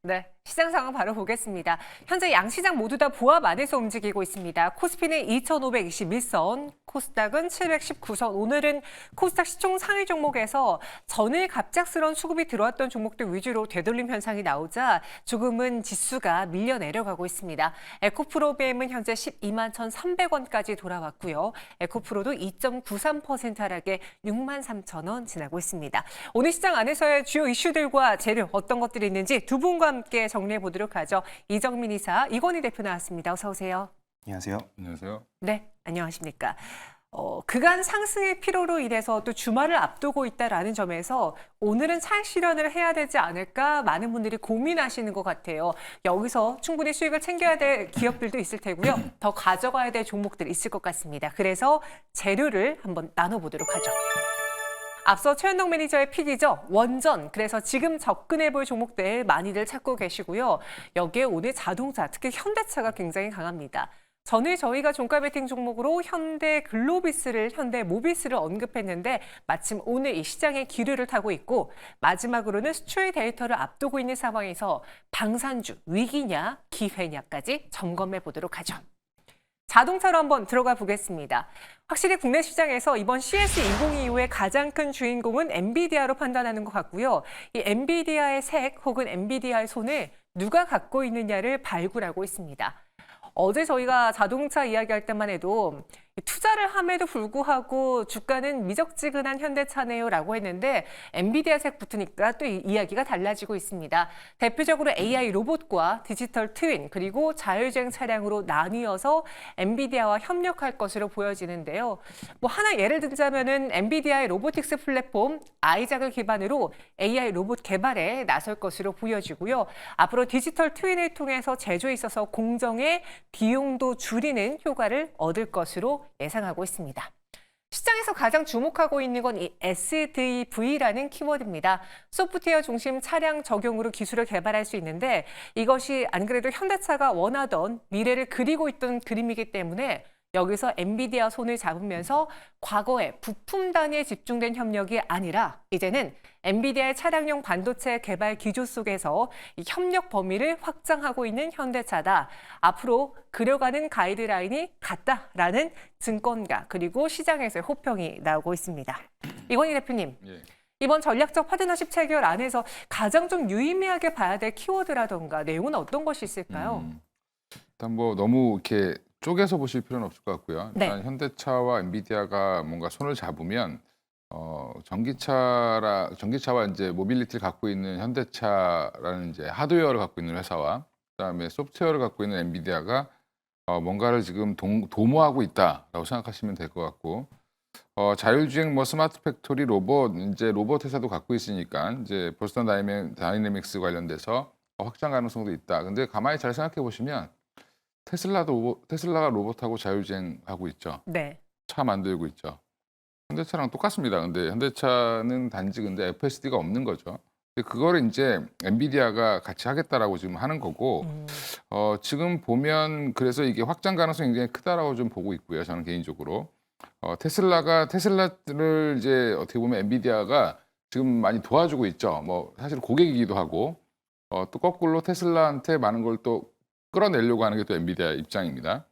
네, 시장 상황 바로 보겠습니다. 현재 양시장 모두 다 보합 안에서 움직이고 있습니다. 코스피는 2,521선, 코스닥은 719선. 오늘은 코스닥 시총 상위 종목에서 전일 갑작스러운 수급이 들어왔던 종목들 위주로 되돌림 현상이 나오자 조금은 지수가 밀려 내려가고 있습니다. 에코프로비엠은 현재 12만 1,300원까지 돌아왔고요. 에코프로도 2.93% 하락에 6만 3천 원 지나고 있습니다. 오늘 시장 안에서의 주요 이슈들과 재료 어떤 것들이 있는지 두 분과 함께 정리해 보도록 하죠. 이정민 이사, 이건희 대표 나왔습니다. 어서 오세요. 안녕하세요. 안녕하세요. 네, 안녕하십니까. 그간 상승의 피로로 인해서 또 주말을 앞두고 있다라는 점에서 오늘은 차익 실현을 해야 되지 않을까 많은 분들이 고민하시는 것 같아요. 여기서 충분히 수익을 챙겨야 될 기업들도 있을 테고요. 더 가져가야 될 종목들이 있을 것 같습니다. 그래서 재료를 한번 나눠보도록 하죠. 앞서 최현동 매니저의 픽이죠. 원전. 그래서 지금 접근해볼 종목들 많이들 찾고 계시고요. 여기에 오늘 자동차, 특히 현대차가 굉장히 강합니다. 전에 저희가 종가 베팅 종목으로 현대글로비스를, 현대모비스를 언급했는데 마침 오늘 이 시장의 기류를 타고 있고 마지막으로는 수출 데이터를 앞두고 있는 상황에서 방산주, 위기냐, 기회냐까지 점검해 보도록 하죠. 자동차로 한번 들어가 보겠습니다. 확실히 국내 시장에서 이번 CS20 이후에 가장 큰 주인공은 엔비디아로 판단하는 것 같고요. 이 엔비디아의 색 혹은 엔비디아의 손을 누가 갖고 있느냐를 발굴하고 있습니다. 어제 저희가 자동차 이야기할 때만 해도 투자를 함에도 불구하고 주가는 미적지근한 현대차네요라고 했는데 엔비디아 색 붙으니까 또 이야기가 달라지고 있습니다. 대표적으로 AI 로봇과 디지털 트윈 그리고 자율주행 차량으로 나뉘어서 엔비디아와 협력할 것으로 보여지는데요. 뭐 하나 예를 들자면은 엔비디아의 로보틱스 플랫폼 아이작을 기반으로 AI 로봇 개발에 나설 것으로 보여지고요. 앞으로 디지털 트윈을 통해서 제조에 있어서 공정의 비용도 줄이는 효과를 얻을 것으로 예상하고 있습니다. 시장에서 가장 주목하고 있는 건 이 SDV라는 키워드입니다. 소프트웨어 중심 차량 적용으로 기술을 개발할 수 있는데 이것이 안 그래도 현대차가 원하던 미래를 그리고 있던 그림이기 때문에 여기서 엔비디아 손을 잡으면서 과거에 부품 단위에 집중된 협력이 아니라 이제는 엔비디아의 차량용 반도체 개발 기조 속에서 이 협력 범위를 확장하고 있는 현대차다. 앞으로 그려가는 가이드라인이 같다라는 증권가 그리고 시장에서의 호평이 나오고 있습니다. 이건희 대표님. 예. 이번 전략적 파트너십 체결 안에서 가장 좀 유의미하게 봐야 될 키워드라던가 내용은 어떤 것이 있을까요? 일단 뭐 너무 이렇게 쪼개서 보실 필요는 없을 것 같고요. 네. 일단 현대차와 엔비디아가 뭔가 손을 잡으면 전기차와 이제 모빌리티를 갖고 있는 현대차라는 이제 하드웨어를 갖고 있는 회사와 그다음에 소프트웨어를 갖고 있는 엔비디아가 뭔가를 지금 도모하고 있다라고 생각하시면 될 것 같고 자율주행 뭐 스마트 팩토리 로봇 이제 로봇 회사도 갖고 있으니까 이제 보스턴 다이내믹스 관련돼서 확장 가능성도 있다. 근데 가만히 잘 생각해 보시면 테슬라가 로봇하고 자율주행하고 있죠. 네. 차 만들고 있죠. 현대차랑 똑같습니다. 근데 현대차는 단지 근데 FSD가 없는 거죠. 근데 그거를 이제 엔비디아가 같이 하겠다라고 지금 하는 거고, 지금 보면 그래서 이게 확장 가능성이 굉장히 크다라고 좀 보고 있고요. 저는 개인적으로. 테슬라를 이제 어떻게 보면 엔비디아가 지금 많이 도와주고 있죠. 뭐 사실 고객이기도 하고, 또 거꾸로 테슬라한테 많은 걸 또 끌어내려고 하는 게 또 엔비디아 입장입니다.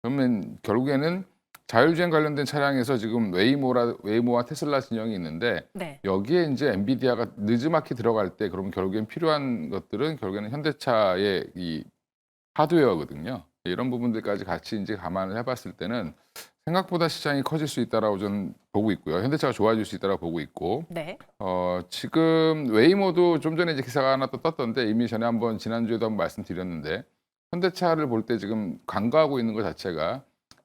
그러면 결국에는 자율주행 관련된 차량에서 지금 웨이모와 테슬라 진영이 있는데 네. 여기에 이제 엔비디아가 느지막이 들어갈 때 그러면 결국엔 필요한 것들은 결국에는 현대차의 이 하드웨어거든요. 이런 부분들까지 같이 이제 감안을 해봤을 때는 생각보다 시장이 커질 수 있다라고 저는 보고 있고요. 현대차가 좋아질 수 있다라고 보고 있고, 네. 지금 웨이모도 좀 전에 이제 기사가 하나 또 떴던데 이미 전에 한번 지난주에도 한번 말씀드렸는데 현대차를 볼 때 지금 간과하고 있는 것 자체가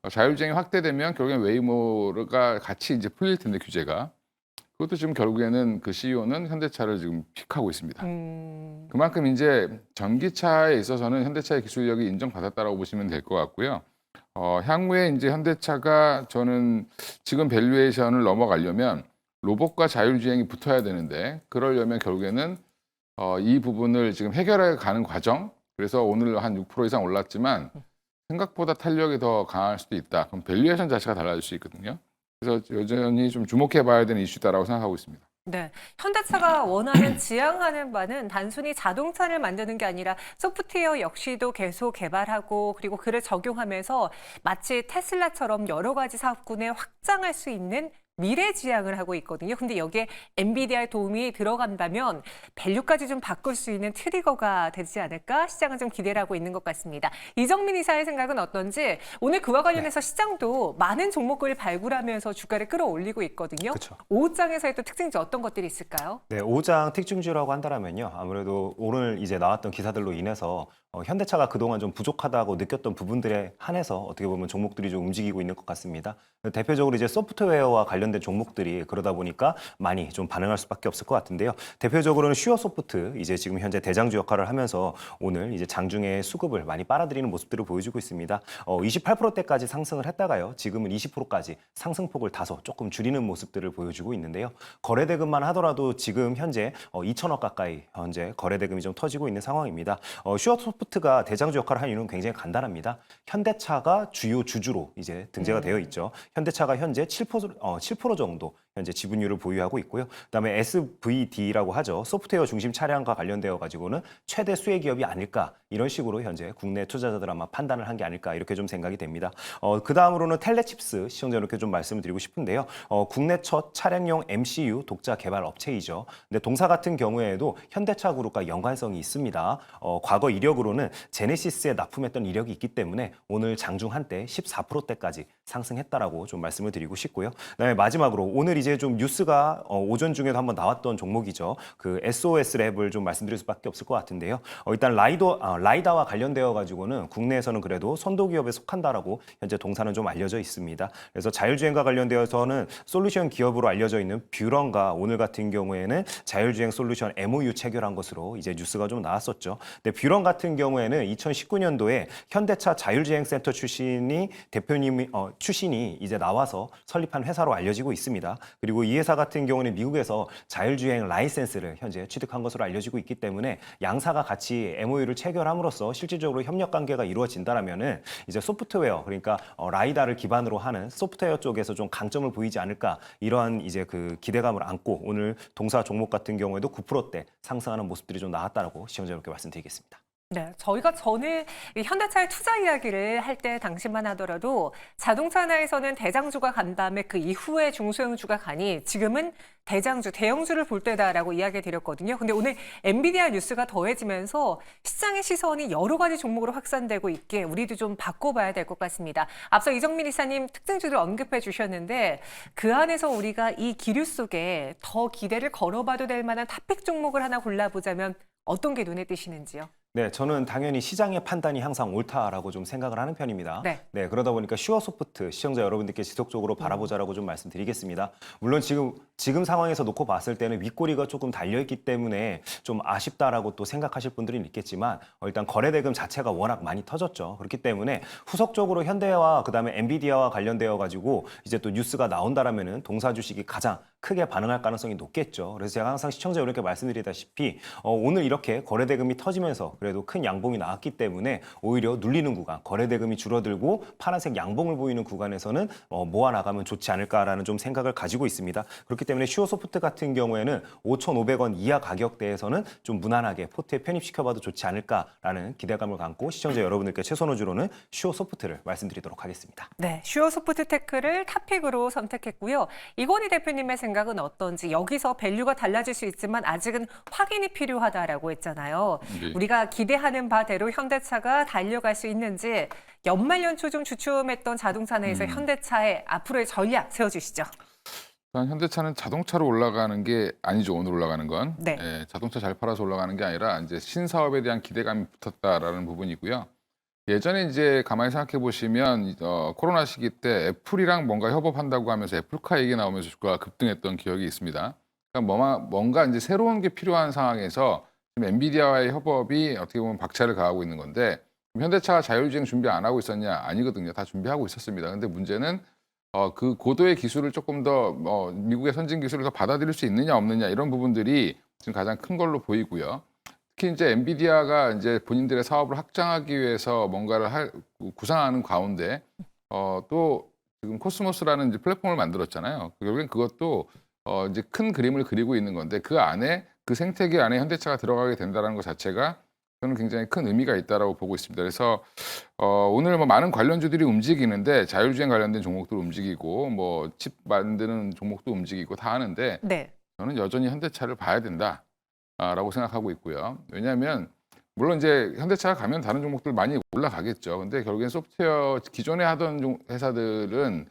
자율주행이 확대되면 결국엔 웨이모가 같이 이제 풀릴 텐데 규제가 그것도 지금 결국에는 그 CEO는 현대차를 지금 픽하고 있습니다. 그만큼 이제 전기차에 있어서는 현대차의 기술력이 인정받았다라고 보시면 될 것 같고요. 향후에 이제 현대차가 저는 지금 밸류에이션을 넘어가려면 로봇과 자율주행이 붙어야 되는데 그러려면 결국에는 이 부분을 지금 해결해 가는 과정. 그래서 오늘 한 6% 이상 올랐지만 생각보다 탄력이 더 강할 수도 있다. 그럼 밸류에이션 자체가 달라질 수 있거든요. 그래서 여전히 좀 주목해 봐야 되는 이슈다라고 생각하고 있습니다. 네, 현대차가 원하는 지향하는 바는 단순히 자동차를 만드는 게 아니라 소프트웨어 역시도 계속 개발하고 그리고 그를 적용하면서 마치 테슬라처럼 여러 가지 사업군에 확장할 수 있는 미래 지향을 하고 있거든요. 근데 여기에 엔비디아의 도움이 들어간다면 밸류까지 좀 바꿀 수 있는 트리거가 되지 않을까 시장은 좀 기대를 하고 있는 것 같습니다. 이정민 이사의 생각은 어떤지 오늘 그와 관련해서 시장도 많은 종목을 발굴하면서 주가를 끌어올리고 있거든요. 그쵸. 오후장에서의 또 특징주 어떤 것들이 있을까요? 네, 오장 특징주라고 한다면요. 아무래도 오늘 이제 나왔던 기사들로 인해서 현대차가 그동안 좀 부족하다고 느꼈던 부분들에 한해서 어떻게 보면 종목들이 좀 움직이고 있는 것 같습니다. 대표적으로 이제 소프트웨어와 관련된 종목들이 그러다 보니까 많이 좀 반응할 수밖에 없을 것 같은데요. 대표적으로는 슈어소프트 이제 지금 현재 대장주 역할을 하면서 오늘 이제 장중에 수급을 많이 빨아들이는 모습들을 보여주고 있습니다. 28%대까지 상승을 했다가요. 지금은 20%까지 상승폭을 다소 조금 줄이는 모습들을 보여주고 있는데요. 거래대금만 하더라도 지금 현재 2천억 가까이 현재 거래대금이 좀 터지고 있는 상황입니다. 슈어소프트가 대장주 역할을 한 이유는 굉장히 간단합니다. 현대차가 주요 주주로 이제 등재가 되어 있죠. 현대차가 현재 7% 정도 현재 지분율을 보유하고 있고요. 그다음에 SVD라고 하죠. 소프트웨어 중심 차량과 관련되어 가지고는 최대 수혜 기업이 아닐까 이런 식으로 현재 국내 투자자들 아마 판단을 한 게 아닐까 이렇게 좀 생각이 됩니다. 그 다음으로는 텔레칩스 시청자 이렇게 좀 말씀을 드리고 싶은데요. 국내 첫 차량용 MCU 독자 개발 업체이죠. 근데 동사 같은 경우에도 현대차 그룹과 연관성이 있습니다. 과거 이력으로는 제네시스에 납품했던 이력이 있기 때문에 오늘 장중 한때 14%대까지 상승했다라고 좀 말씀을 드리고 싶고요. 그다음에 마지막으로 오늘 이제 좀 뉴스가 오전 중에도 한번 나왔던 종목이죠. 그 SOS 랩을 좀 말씀드릴 수밖에 없을 것 같은데요. 일단 라이다와 관련되어 가지고는 국내에서는 그래도 선도 기업에 속한다라고 현재 동사는 좀 알려져 있습니다. 그래서 자율주행과 관련되어서는 솔루션 기업으로 알려져 있는 뷰런과 오늘 같은 경우에는 자율주행 솔루션 MOU 체결한 것으로 이제 뉴스가 좀 나왔었죠. 근데 뷰런 같은 경우에는 2019년도에 현대차 자율주행센터 출신이 이제 나와서 설립한 회사로 알려지고 있습니다. 그리고 이 회사 같은 경우는 미국에서 자율주행 라이센스를 현재 취득한 것으로 알려지고 있기 때문에 양사가 같이 MOU를 체결함으로써 실질적으로 협력 관계가 이루어진다라면은 이제 소프트웨어 그러니까 라이다를 기반으로 하는 소프트웨어 쪽에서 좀 강점을 보이지 않을까 이러한 이제 그 기대감을 안고 오늘 동사 종목 같은 경우에도 9%대 상승하는 모습들이 좀 나왔다라고 시청자분께 말씀드리겠습니다. 네, 저희가 전에 이 현대차의 투자 이야기를 할 때 당시만 하더라도 자동차 하나에서는 대장주가 간 다음에 그 이후에 중소형주가 가니 지금은 대장주, 대형주를 볼 때다라고 이야기 드렸거든요. 근데 오늘 엔비디아 뉴스가 더해지면서 시장의 시선이 여러 가지 종목으로 확산되고 있기에 우리도 좀 바꿔봐야 될 것 같습니다. 앞서 이정민 이사님 특징주를 언급해 주셨는데 그 안에서 우리가 이 기류 속에 더 기대를 걸어봐도 될 만한 탑픽 종목을 하나 골라보자면 어떤 게 눈에 띄시는지요? 네, 저는 당연히 시장의 판단이 항상 옳다라고 좀 생각을 하는 편입니다. 네. 그러다 보니까 슈어소프트 시청자 여러분들께 지속적으로 바라보자라고 좀 말씀드리겠습니다. 물론 지금 상황에서 놓고 봤을 때는 윗꼬리가 조금 달려있기 때문에 좀 아쉽다라고 또 생각하실 분들이 있겠지만 일단 거래대금 자체가 워낙 많이 터졌죠. 그렇기 때문에 후속적으로 현대와 그다음에 엔비디아와 관련되어 가지고 이제 또 뉴스가 나온다라면은 동사 주식이 가장 크게 반응할 가능성이 높겠죠. 그래서 제가 항상 시청자 여러분께 말씀드리다시피 오늘 이렇게 거래대금이 터지면서 그래도 큰 양봉이 나왔기 때문에 오히려 눌리는 구간, 거래대금이 줄어들고 파란색 양봉을 보이는 구간에서는 모아나가면 좋지 않을까라는 좀 생각을 가지고 있습니다. 그렇기 때문에 슈어소프트 같은 경우에는 5,500원 이하 가격대에서는 좀 무난하게 포트에 편입시켜봐도 좋지 않을까라는 기대감을 갖고 시청자 여러분들께 최선호주로는 슈어소프트를 말씀드리도록 하겠습니다. 네, 슈어소프트테크를 탑픽으로 선택했고요. 이건희 대표님의 생각은 어떤지 여기서 밸류가 달라질 수 있지만 아직은 확인이 필요하다라고 했잖아요. 네. 우리가 기대하는 바대로 현대차가 달려갈 수 있는지 연말 연초 좀 주춤했던 자동차 내에서 현대차의 앞으로의 전략 세워주시죠. 일단 현대차는 자동차로 올라가는 게 아니죠. 오늘 올라가는 건. 네. 자동차 잘 팔아서 올라가는 게 아니라 이제 신사업에 대한 기대감이 붙었다라는 부분이고요. 예전에 이제 가만히 생각해 보시면 코로나 시기 때 애플이랑 뭔가 협업한다고 하면서 애플카 얘기 나오면서 주가가 급등했던 기억이 있습니다. 그러니까 뭔가 이제 새로운 게 필요한 상황에서 지금 엔비디아와의 협업이 어떻게 보면 박차를 가하고 있는 건데 현대차가 자율주행 준비 안 하고 있었냐? 아니거든요. 다 준비하고 있었습니다. 근데 문제는 그 고도의 기술을 조금 더 미국의 선진 기술을 더 받아들일 수 있느냐 없느냐 이런 부분들이 지금 가장 큰 걸로 보이고요. 특히 이제 엔비디아가 이제 본인들의 사업을 확장하기 위해서 뭔가를 구상하는 가운데 또 지금 코스모스라는 이제 플랫폼을 만들었잖아요. 결국엔 그것도 이제 큰 그림을 그리고 있는 건데 그 안에 그 생태계 안에 현대차가 들어가게 된다는 것 자체가 저는 굉장히 큰 의미가 있다라고 보고 있습니다. 그래서 오늘 뭐 많은 관련주들이 움직이는데 자율주행 관련된 종목도 움직이고 뭐 칩 만드는 종목도 움직이고 다 하는데 네. 저는 여전히 현대차를 봐야 된다라고 생각하고 있고요. 왜냐하면 물론 이제 현대차가 가면 다른 종목들 많이 올라가겠죠. 근데 결국엔 소프트웨어 기존에 하던 회사들은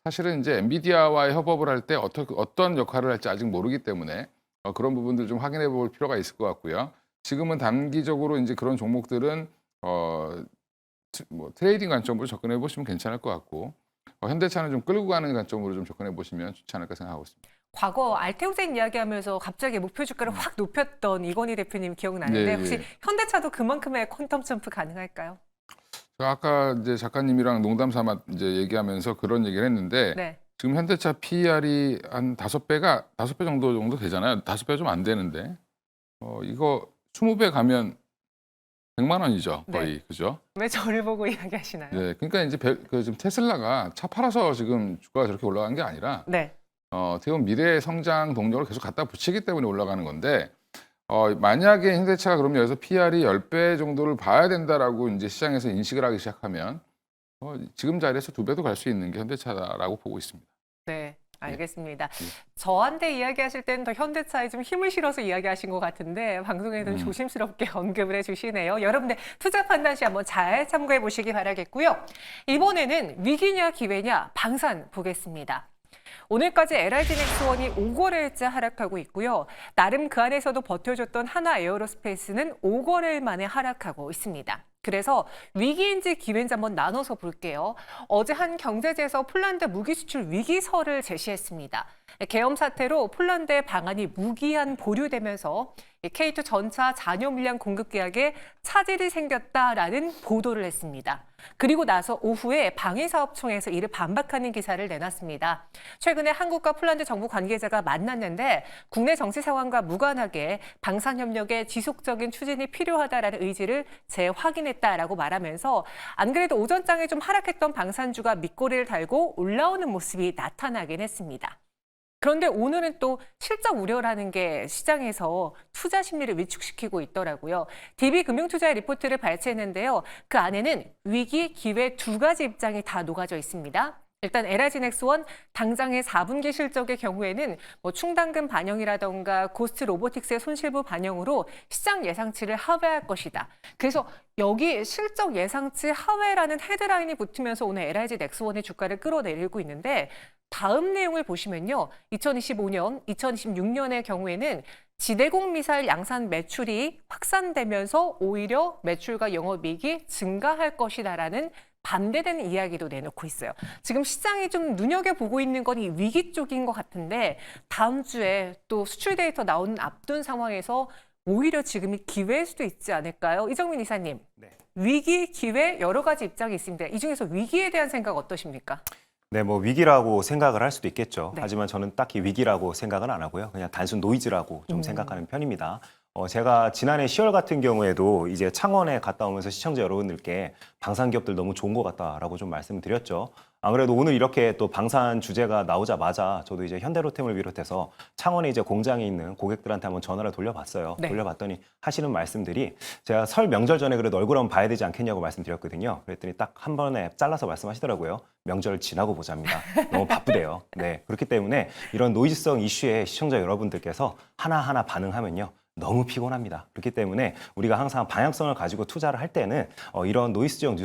사실은 이제 엔비디아와의 협업을 할 때 어떤 역할을 할지 아직 모르기 때문에 그런 부분들 좀 확인해 볼 필요가 있을 것 같고요. 지금은 단기적으로 이제 그런 종목들은 뭐 트레이딩 관점으로 접근해 보시면 괜찮을 것 같고 현대차는 좀 끌고 가는 관점으로 좀 접근해 보시면 좋지 않을까 생각하고 있습니다. 과거 알테오젠 이야기하면서 갑자기 목표 주가를 확 높였던 이건희 대표님 기억나는데 네, 혹시 예. 현대차도 그만큼의 퀀텀 점프 가능할까요? 제가 아까 이제 작가님이랑 농담 삼아 이제 얘기하면서 그런 얘기를 했는데 네. 지금 현대차 PER이 한 5배 정도 되잖아요. 5배 좀 안 되는데 이거 20배 가면 100만 원이죠, 거의. 네. 그죠? 왜 저를 보고 이야기하시나요? 네. 그러니까 이제 지금 테슬라가 차 팔아서 지금 주가가 저렇게 올라간 게 아니라 네. 어떻게 보면 미래의 성장 동력을 계속 갖다 붙이기 때문에 올라가는 건데 만약에 현대차가 그러면 여기서 PR이 10배 정도를 봐야 된다라고 이제 시장에서 인식을 하기 시작하면 지금 자리에서 2배도 갈 수 있는 게 현대차라고 보고 있습니다. 네. 알겠습니다. 네. 저한테 이야기하실 때는 더 현대차에 좀 힘을 실어서 이야기하신 것 같은데 방송에는 조심스럽게 언급을 해주시네요. 여러분들 투자 판단 시 한번 잘 참고해 보시기 바라겠고요. 이번에는 위기냐 기회냐 방산 보겠습니다. 오늘까지 LIG넥스원이 5거래일째 하락하고 있고요. 나름 그 안에서도 버텨줬던 하나 에어로스페이스는 5거래일 만에 하락하고 있습니다. 그래서 위기인지 기회인지 한번 나눠서 볼게요. 어제 한 경제지에서 폴란드 무기 수출 위기설을 제시했습니다. 계엄 사태로 폴란드의 방안이 무기한 보류되면서 K2 전차 잔여 물량 공급 계약에 차질이 생겼다라는 보도를 했습니다. 그리고 나서 오후에 방위사업청에서 이를 반박하는 기사를 내놨습니다. 최근에 한국과 폴란드 정부 관계자가 만났는데 국내 정치 상황과 무관하게 방산협력의 지속적인 추진이 필요하다라는 의지를 재확인했다라고 말하면서 안 그래도 오전장에 좀 하락했던 방산주가 밑꼬리를 달고 올라오는 모습이 나타나긴 했습니다. 그런데 오늘은 또 실적 우려라는 게 시장에서 투자 심리를 위축시키고 있더라고요. DB금융투자의 리포트를 발췌했는데요. 그 안에는 위기, 기회 두 가지 입장이 다 녹아져 있습니다. 일단 LIG넥스원 당장의 4분기 실적의 경우에는 뭐 충당금 반영이라던가 고스트 로보틱스의 손실부 반영으로 시장 예상치를 하회할 것이다. 그래서 여기 실적 예상치 하회라는 헤드라인이 붙으면서 오늘 LIG넥스원의 주가를 끌어내리고 있는데 다음 내용을 보시면요. 2025년, 2026년의 경우에는 지대공 미사일 양산 매출이 확산되면서 오히려 매출과 영업이익이 증가할 것이다라는 반대되는 이야기도 내놓고 있어요. 지금 시장이 좀 눈여겨보고 있는 건 이 위기 쪽인 것 같은데 다음 주에 또 수출 데이터 나오는 앞둔 상황에서 오히려 지금이 기회일 수도 있지 않을까요? 이정민 이사님, 네. 위기, 기회 여러 가지 입장이 있습니다. 이 중에서 위기에 대한 생각 어떠십니까? 네, 뭐 위기라고 생각을 할 수도 있겠죠. 네. 하지만 저는 딱히 위기라고 생각은 안 하고요. 그냥 단순 노이즈라고 좀 생각하는 편입니다. 제가 지난해 10월 같은 경우에도 이제 창원에 갔다 오면서 시청자 여러분들께 방산기업들 너무 좋은 것 같다라고 좀 말씀을 드렸죠. 아무래도 오늘 이렇게 또 방산 주제가 나오자마자 저도 이제 현대로템을 비롯해서 창원에 이제 공장이 있는 고객들한테 한번 전화를 돌려봤어요. 네. 돌려봤더니 하시는 말씀들이 제가 설 명절 전에 그래도 얼굴 한번 봐야 되지 않겠냐고 말씀드렸거든요. 그랬더니 딱 한 번에 잘라서 말씀하시더라고요. 명절 지나고 보자입니다. 너무 바쁘대요. 네, 그렇기 때문에 이런 노이즈성 이슈에 시청자 여러분들께서 하나하나 반응하면요. 너무 피곤합니다. 그렇기 때문에 우리가 항상 방향성을 가지고 투자를 할 때는 이런 노이즈성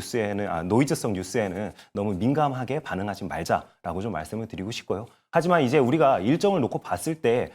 뉴스에는 너무 민감하게 반응하지 말자라고 좀 말씀을 드리고 싶고요. 하지만 이제 우리가 일정을 놓고 봤을 때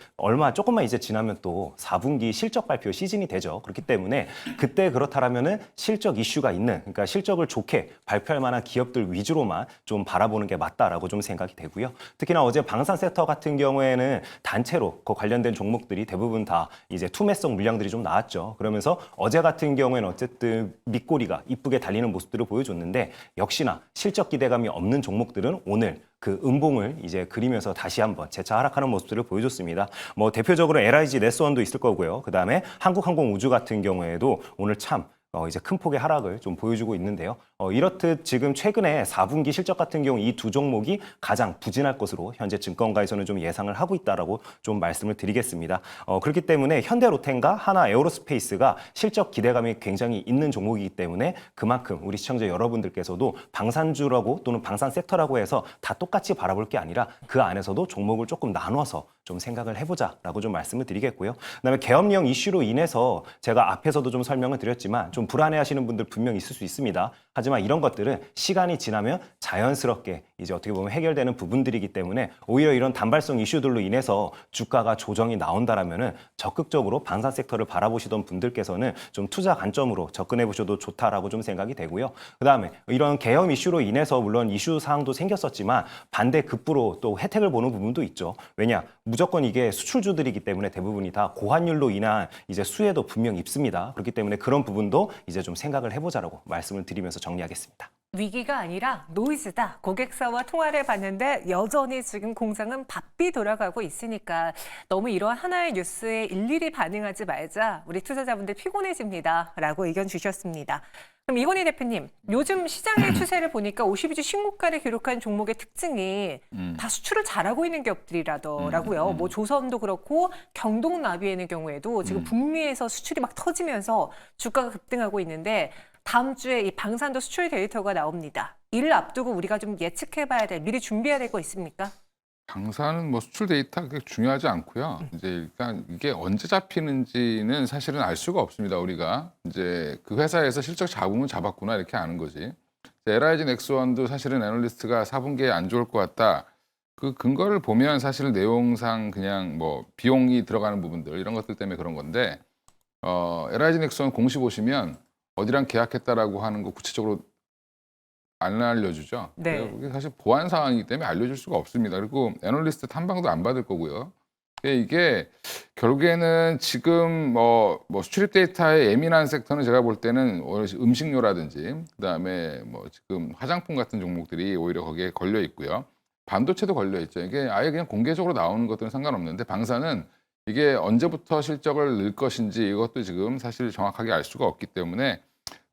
조금만 이제 지나면 또 4분기 실적 발표 시즌이 되죠. 그렇기 때문에 그때 그렇다라면은 실적 이슈가 있는, 그러니까 실적을 좋게 발표할 만한 기업들 위주로만 좀 바라보는 게 맞다라고 좀 생각이 되고요. 특히나 어제 방산 섹터 같은 경우에는 단체로 그 관련된 종목들이 대부분 다 이제 투매성 물량들이 좀 나왔죠. 그러면서 어제 같은 경우에는 어쨌든 밑꼬리가 이쁘게 달리는 모습들을 보여줬는데 역시나 실적 기대감이 없는 종목들은 오늘 그 음봉을 이제 그리면서 다시 한번 재차 하락하는 모습들을 보여줬습니다. 뭐 대표적으로 LIG 네스원도 있을 거고요. 그다음에 한국항공우주 같은 경우에도 오늘 참 이제 큰 폭의 하락을 좀 보여주고 있는데요. 이렇듯 지금 최근에 4분기 실적 같은 경우 이 두 종목이 가장 부진할 것으로 현재 증권가에서는 좀 예상을 하고 있다라고 좀 말씀을 드리겠습니다. 그렇기 때문에 현대로템과 하나 에어로스페이스가 실적 기대감이 굉장히 있는 종목이기 때문에 그만큼 우리 시청자 여러분들께서도 방산주라고 또는 방산 섹터라고 해서 다 똑같이 바라볼 게 아니라 그 안에서도 종목을 조금 나눠서 좀 생각을 해보자라고 좀 말씀을 드리겠고요. 그다음에 계엄령 이슈로 인해서 제가 앞에서도 좀 설명을 드렸지만 좀 불안해하시는 분들 분명 있을 수 있습니다. 하지만 이런 것들은 시간이 지나면 자연스럽게 이제 어떻게 보면 해결되는 부분들이기 때문에 오히려 이런 단발성 이슈들로 인해서 주가가 조정이 나온다라면은 적극적으로 방산 섹터를 바라보시던 분들께서는 좀 투자 관점으로 접근해 보셔도 좋다라고 좀 생각이 되고요. 그다음에 이런 계엄 이슈로 인해서 물론 이슈 사항도 생겼었지만 반대 급부로 또 혜택을 보는 부분도 있죠. 왜냐? 무조건 이게 수출주들이기 때문에 대부분이 다 고환율로 인한 이제 수혜도 분명 있습니다. 그렇기 때문에 그런 부분도 이제 좀 생각을 해보자라고 말씀을 드리면서 정리하겠습니다. 위기가 아니라 노이즈다. 고객사와 통화를 봤는데 여전히 지금 공장은 바삐 돌아가고 있으니까 너무 이러한 하나의 뉴스에 일일이 반응하지 말자. 우리 투자자분들 피곤해집니다. 라고 의견 주셨습니다. 그럼 이건희 대표님, 요즘 시장의 추세를 보니까 52주 신고가를 기록한 종목의 특징이 다 수출을 잘하고 있는 기업들이라더라고요. 뭐 조선도 그렇고 경동나비에는 경우에도 지금 북미에서 수출이 막 터지면서 주가가 급등하고 있는데 다음 주에 이 방산도 수출 데이터가 나옵니다. 이를 앞두고 우리가 좀 예측해봐야 될, 미리 준비해야 될 거 있습니까? 방사는 뭐 수출 데이터 그게 중요하지 않고요. 이제 일단 이게 언제 잡히는지는 사실은 알 수가 없습니다. 우리가 이제 그 회사에서 실적 잡으면 잡았구나 이렇게 아는 거지. LIG 넥스원도 사실은 애널리스트가 4분기에 안 좋을 것 같다. 그 근거를 보면 사실은 내용상 그냥 뭐 비용이 들어가는 부분들 이런 것들 때문에 그런 건데 LIG 넥스원 공시 보시면 어디랑 계약했다라고 하는 거 구체적으로 안 알려주죠. 네. 그게 사실 보안 상황이기 때문에 알려줄 수가 없습니다. 그리고 애널리스트 탐방도 안 받을 거고요. 이게 결국에는 지금 뭐 수출입 데이터에 예민한 섹터는 제가 볼 때는 음식료라든지 그다음에 뭐 지금 화장품 같은 종목들이 오히려 거기에 걸려 있고요. 반도체도 걸려 있죠. 이게 아예 그냥 공개적으로 나오는 것들은 상관없는데 방사는 이게 언제부터 실적을 늘 것인지 이것도 지금 사실 정확하게 알 수가 없기 때문에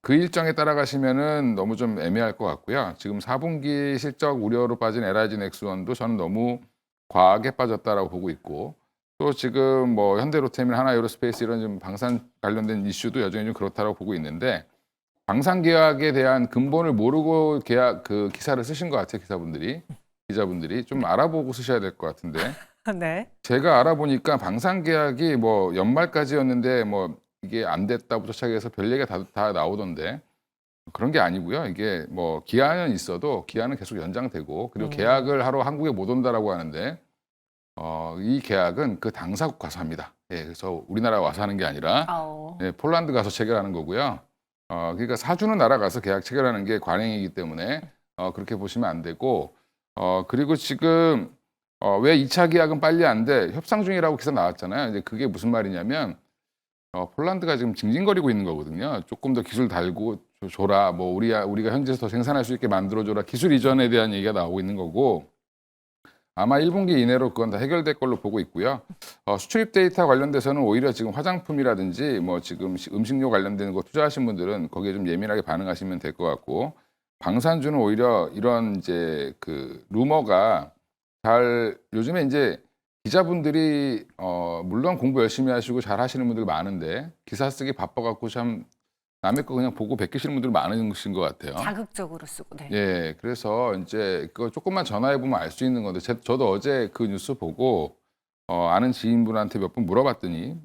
그 일정에 따라가시면은 너무 좀 애매할 것 같고요. 지금 4분기 실적 우려로 빠진 LIG 넥스원도 저는 너무 과하게 빠졌다라고 보고 있고 또 지금 뭐 현대로템이나 하나에어로스페이스 이런 좀 방산 관련된 이슈도 여전히 좀 그렇다고 보고 있는데 방산 계약에 대한 근본을 모르고 계약 그 기사를 쓰신 것 같아요. 기자분들이 좀 알아보고 쓰셔야 될 것 같은데 네. 제가 알아보니까 방산 계약이 뭐 연말까지였는데 뭐 이게 안 됐다부터 시작해서 별 얘기가 다 나오던데 그런 게 아니고요. 이게 뭐 기한은 있어도 기한은 계속 연장되고 그리고 계약을 하러 한국에 못 온다라고 하는데 이 계약은 그 당사국 가서 합니다. 예, 그래서 우리나라 와서 하는 게 아니라 예, 폴란드 가서 체결하는 거고요. 그러니까 사주는 나라 가서 계약 체결하는 게 관행이기 때문에 그렇게 보시면 안 되고 그리고 지금 왜 2차 계약은 빨리 안 돼? 협상 중이라고 기사 나왔잖아요. 이제 그게 무슨 말이냐면 폴란드가 지금 징징거리고 있는 거거든요. 조금 더 기술 달고 줘라. 뭐 우리가 현지에서 더 생산할 수 있게 만들어줘라. 기술 이전에 대한 얘기가 나오고 있는 거고 아마 1분기 이내로 그건 다 해결될 걸로 보고 있고요. 수출입 데이터 관련돼서는 오히려 지금 화장품이라든지 뭐 지금 음식료 관련된 거 투자하신 분들은 거기에 좀 예민하게 반응하시면 될 것 같고 방산주는 오히려 이런 이제 그 루머가 잘 요즘에 이제 기자분들이 물론 공부 열심히 하시고 잘 하시는 분들 많은데 기사 쓰기 바빠갖고 참 남의 거 그냥 보고 베끼시는 분들 많으신 것 같아요. 자극적으로 쓰고. 네. 예, 그래서 이제 그거 조금만 전화해 보면 알 수 있는 건데 저도 어제 그 뉴스 보고 아는 지인분한테 몇 번 물어봤더니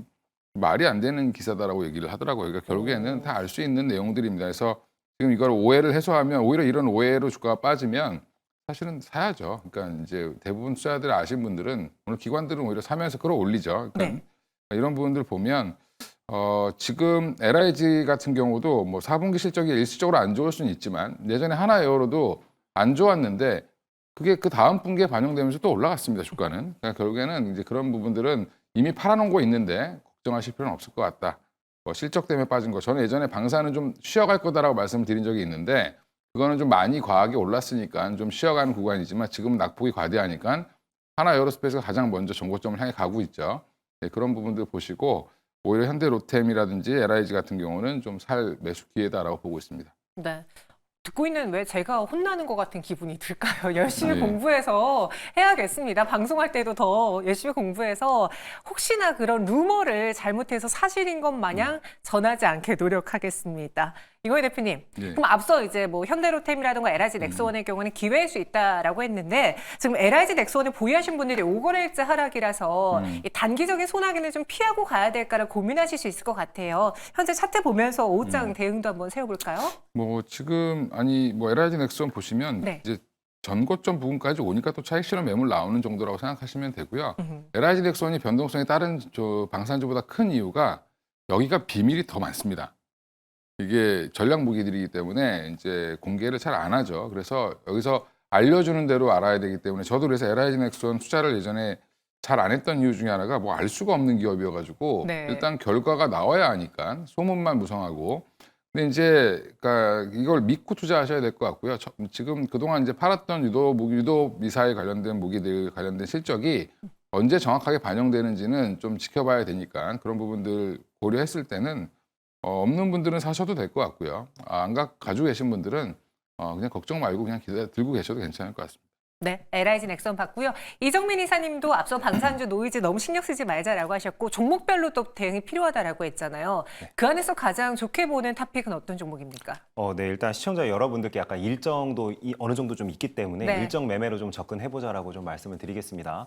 말이 안 되는 기사다라고 얘기를 하더라고요. 그러니까 결국에는 다 알 수 있는 내용들입니다. 그래서 지금 이걸 오해를 해소하면 오히려 이런 오해로 주가가 빠지면 사실은 사야죠. 그러니까 이제 대부분 투자자들 아신 분들은 오늘 기관들은 오히려 사면서 끌어올리죠. 그러니까 네. 이런 부분들 보면 지금 LIG 같은 경우도 뭐 4분기 실적이 일시적으로 안 좋을 수는 있지만 예전에 하나에어로도 안 좋았는데 그게 그 다음 분기에 반영되면서 또 올라갔습니다. 주가는. 그러니까 결국에는 이제 그런 부분들은 이미 팔아놓은 거 있는데 걱정하실 필요는 없을 것 같다. 뭐 실적 때문에 빠진 거. 저는 예전에 방사는 좀 쉬어갈 거다라고 말씀을 드린 적이 있는데 그거는 좀 많이 과하게 올랐으니까 좀 쉬어가는 구간이지만 지금 낙폭이 과대하니까 하나에어로스페이스가 가장 먼저 정고점을 향해 가고 있죠. 네, 그런 부분들 보시고 오히려 현대로템이라든지 LIG 같은 경우는 좀 살 매수 기회다라고 보고 있습니다. 네. 듣고 있는 왜 제가 혼나는 것 같은 기분이 들까요? 열심히 네. 공부해서 해야겠습니다. 방송할 때도 더 열심히 공부해서 혹시나 그런 루머를 잘못해서 사실인 것 마냥 전하지 않게 노력하겠습니다. 이거희 대표님, 네. 그럼 앞서 이제 뭐 현대로템이라든가 LIG 넥스원의 경우는 기회일 수 있다라고 했는데 지금 LIG 넥스원을 보유하신 분들이 5거래일째 하락이라서 이 단기적인 소나기는 좀 피하고 가야 될까를 고민하실 수 있을 것 같아요. 현재 차트 보면서 오후장 대응도 한번 세워볼까요? 뭐 지금 뭐 LIG 넥스원 보시면 네. 이제 전고점 부분까지 오니까 또 차익 실현 매물 나오는 정도라고 생각하시면 되고요. LIG 넥스원이 변동성이 다른 방산주보다 큰 이유가 여기가 비밀이 더 많습니다. 이게 전략 무기들이기 때문에 이제 공개를 잘 안 하죠. 그래서 여기서 알려주는 대로 알아야 되기 때문에 저도 그래서 LIG 넥스원 투자를 예전에 잘 안 했던 이유 중에 하나가 뭐 알 수가 없는 기업이어가지고 네. 일단 결과가 나와야 하니까 소문만 무성하고. 근데 이제 그러니까 이걸 믿고 투자하셔야 될 것 같고요. 지금 그동안 이제 팔았던 유도 미사일 관련된 무기들 관련된 실적이 언제 정확하게 반영되는지는 좀 지켜봐야 되니까 그런 부분들 고려했을 때는 없는 분들은 사셔도 될 것 같고요. 안 가지고 계신 분들은 그냥 걱정 말고 그냥 들고 계셔도 괜찮을 것 같습니다. 네, LIG 넥선 봤고요. 이정민 이사님도 앞서 방산주 노이즈 너무 신경 쓰지 말자라고 하셨고 종목별로 또 대응이 필요하다라고 했잖아요. 그 안에서 가장 좋게 보는 탑픽은 어떤 종목입니까? 네, 일단 시청자 여러분들께 약간 일정도 어느 정도 좀 있기 때문에 네. 일정 매매로 좀 접근해보자라고 좀 말씀을 드리겠습니다.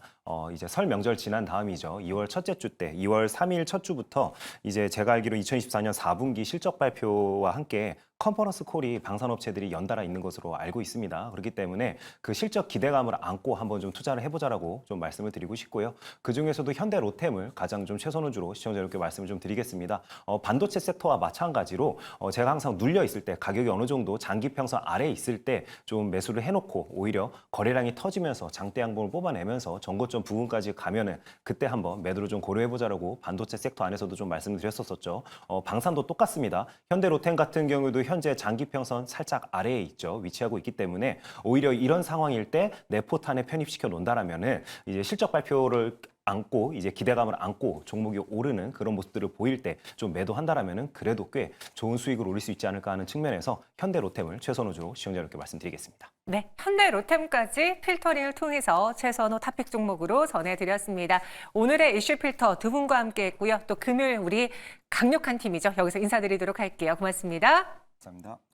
이제 설 명절 지난 다음이죠. 2월 첫째 주 때, 2월 3일 첫 주부터 이제 제가 알기로 2024년 4분기 실적 발표와 함께 컨퍼런스 콜이 방산업체들이 연달아 있는 것으로 알고 있습니다. 그렇기 때문에 그 실적 기대감을 안고 한번 좀 투자를 해보자라고 좀 말씀을 드리고 싶고요. 그 중에서도 현대로템을 가장 좀 최선호주로 시청자 여러분께 말씀을 좀 드리겠습니다. 반도체 섹터와 마찬가지로 제가 항상 눌려 있을 때 가격이 어느 정도 장기 평선 아래에 있을 때 좀 매수를 해놓고 오히려 거래량이 터지면서 장대 양봉을 뽑아내면서 전고점 부근까지 가면은 그때 한번 매도를 좀 고려해보자라고 반도체 섹터 안에서도 좀 말씀을 드렸었죠. 방산도 똑같습니다. 현대로템 같은 경우도 현재 장기 평선 살짝 아래에 있죠. 위치하고 있기 때문에 오히려 이런 상황일 때 내 포탄에 편입시켜 놓는다라면은 이제 실적 발표를 안고 이제 기대감을 안고 종목이 오르는 그런 모습들을 보일 때 좀 매도한다라면은 그래도 꽤 좋은 수익을 올릴 수 있지 않을까 하는 측면에서 현대로템을 최선호주로 시청자 여러분께 말씀드리겠습니다. 네, 현대로템까지 필터링을 통해서 최선호 탑픽 종목으로 전해드렸습니다. 오늘의 이슈 필터 두 분과 함께 했고요. 또 금요일 우리 강력한 팀이죠. 여기서 인사드리도록 할게요. 고맙습니다. 감사합니다.